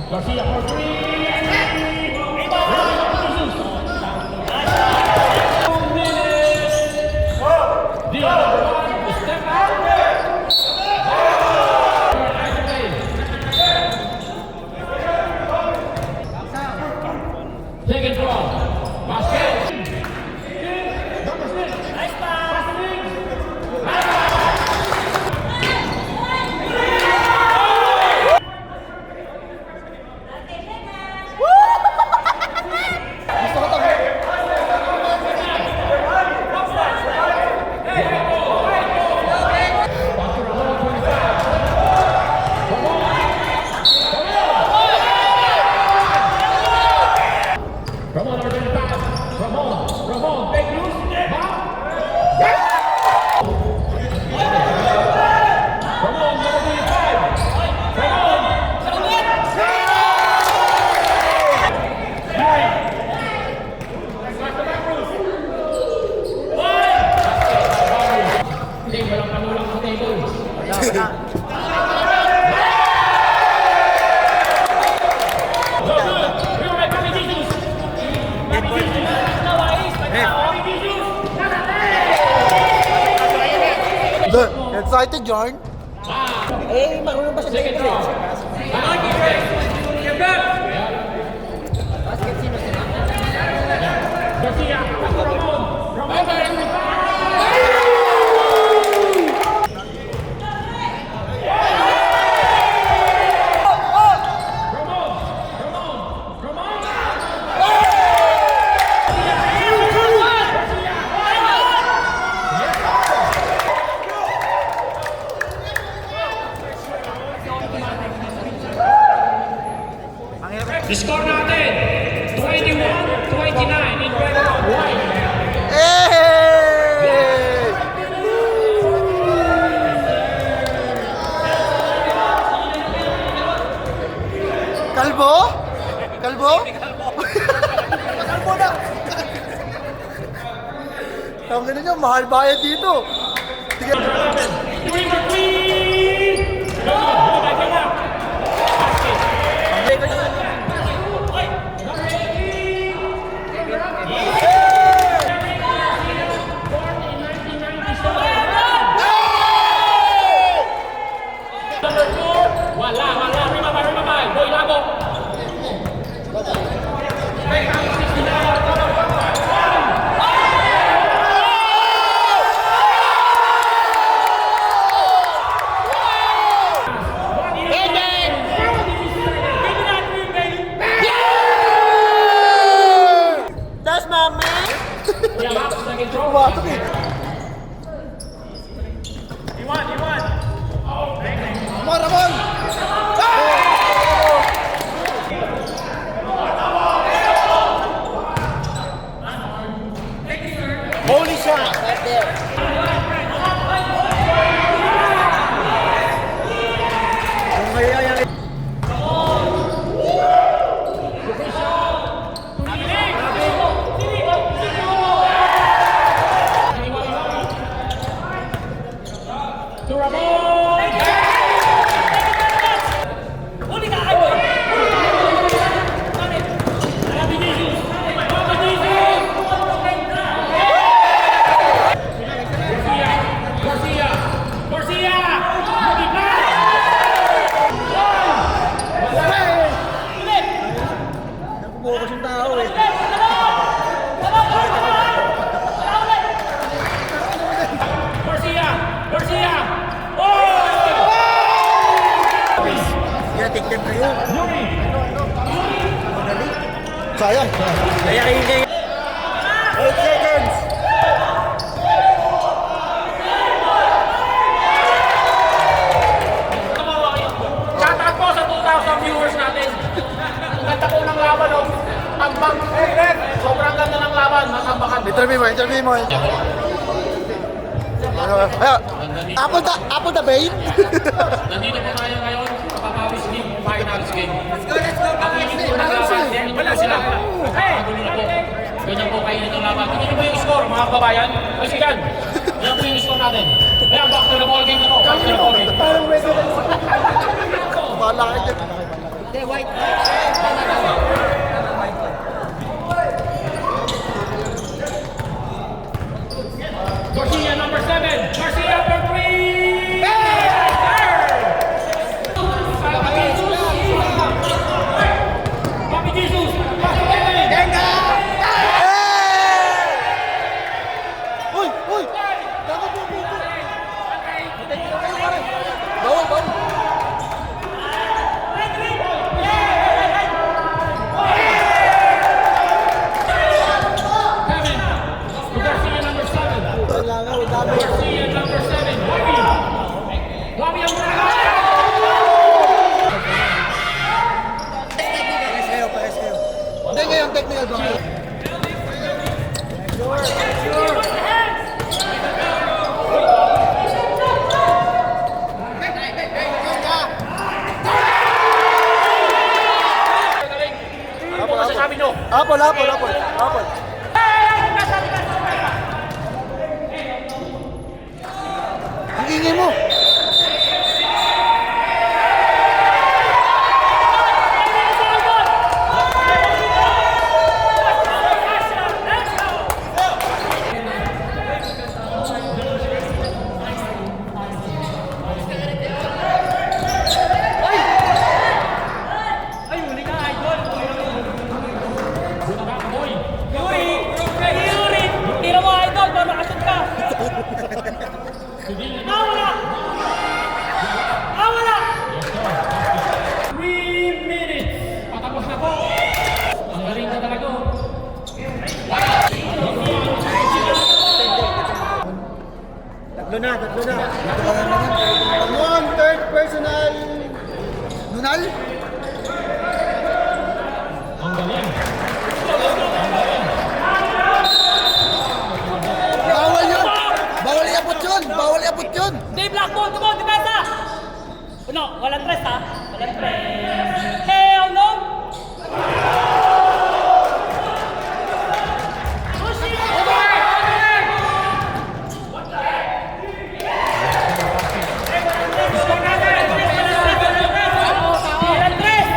Garcia for three. Second draw. Basket. Nice pass. Ramon, urgent pass. Ramon, take loose. Ramon, number 25. Ramon. Hindi, walang panulang sa table. Excited, John? Eh, marunong ba siya? Second draw. Basket sino sila? Garcia, Ramon. Score natin, 21-29 in favor of White. Hey! Kalbo? Kalbo? Kalbo na! Ang ganun nyo, mahal bayad dito. Sige. Pumasok eh. Iwan! Ramon! Holy shot! Right there. To Ramon! Interview mo. Apple the Bay? Nandito po tayo ngayon sa Papawis League Finals game. Ang inyong po naglaban, wala sila. Magulo na po. Ganyan po kayo nito laban. Tingnan mo yung score, mga kabayan. Kasi yan. Yan po yung score natin. Ayan, back to the ball game na po. Back to the ball game. Bahala ka dyan. Garcia number 7. Garcia for 3. Papi Jesus. Uy! Dapat mo dito. Bawal. Garcia number 7. Garcia number 7. Bobby ang Hindi ngayon, technical ba? Ano po masasabi nyo? Apple. Ang ingay mo. Tira mo idol, makasot ka! Wala! 3 minutes. Patapos na po. Ang galing na talaga. Tatlo na. Come on, third personal. Nunal? Ang galing. Bawal iabot yun. Hindi, black ball, come on, depensa! No, walang tres ha? Walang tres. Hell no! Walang tres!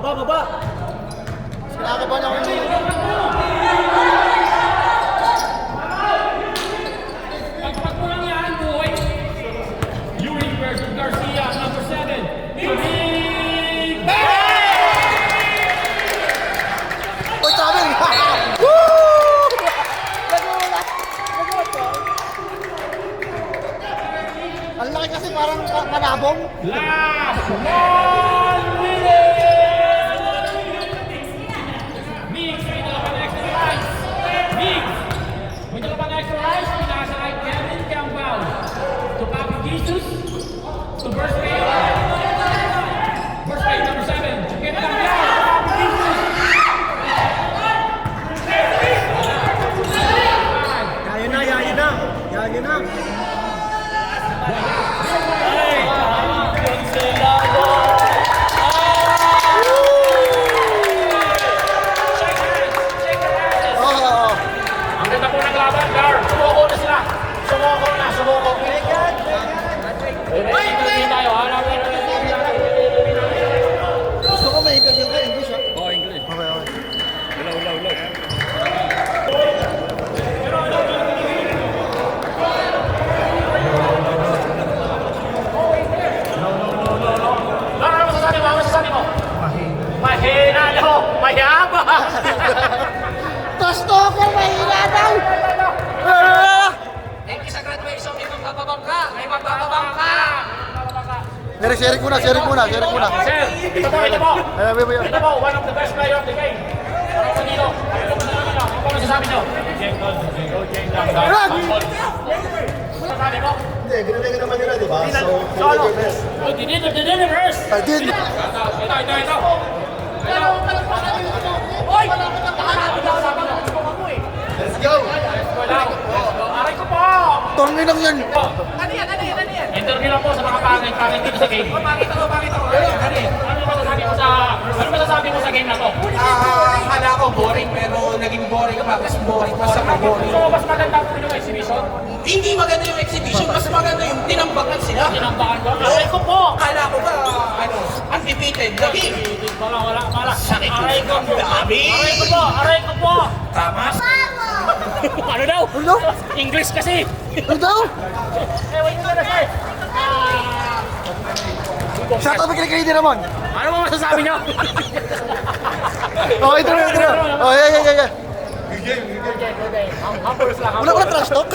Baba. Kinakabahan ako yun. Pagpag mo lang yan, boy. Yuri versus Garcia, number 7. Big Uy, sabi! Woo! Ang laki kasi parang kanabong. Last 1 minute! Mix, may dala pa na extra rice. Mix, may dala pa na extra rice. Pinasa kay Kevin Campbell. To Papi Jesus. To Burst Pay. Burst Pay, number 7. Kevin Campbell. Papi Jesus. Yayo na. Ang ganda po ng laban, Gar. Sumuko na sila. Sumuko. Wait tayo, ha? Gusto ko may interview ka, English ha? Oh, English. Okay. Ano masasabi mo? Mahina daw. Mayabang. Gusto ko mahina daw! Sa graduation, may magbabangka! May magbabangka! Sharing muna. Sir, ito po. Ito po, one of the best player of the game. Para sa dito. Ano po masasabi nyo? Jengkol lang daw. Rag! Masasabi mo? Hindi, ginalingan naman nila, di ba? So, So ano? your best. Oh, dinilivers! I did. Ito. Oy! Nakakapit ako sa mga mo eh. Let's go! Aray ko po! Torneo lang yan. Ano yan? Interview lang po sa mga pangit dito sa game. Pakita ko. Ano masasabi mo sa game na to? Akala ko boring pero naging boring ka pa. Mas boring pa sa boring. So, mas maganda po yung exhibition. Hindi maganda yung exhibition, mas maganda yung tinambakan sila. Tinambakan ko. Aray ko po! Akala ko ba, undefeated na game. Wala. Sakit ko. Aray ko po! Dami. Aray ko po! Tama? Ano daw? Ano daw? English kasi! Ano daw? Wait mo na, sir! Shout out kay Kay Ramon. Ano mo masasabi niyo? Oh, ito na. Oh, yeah. Humbles lang. Wala trash talk.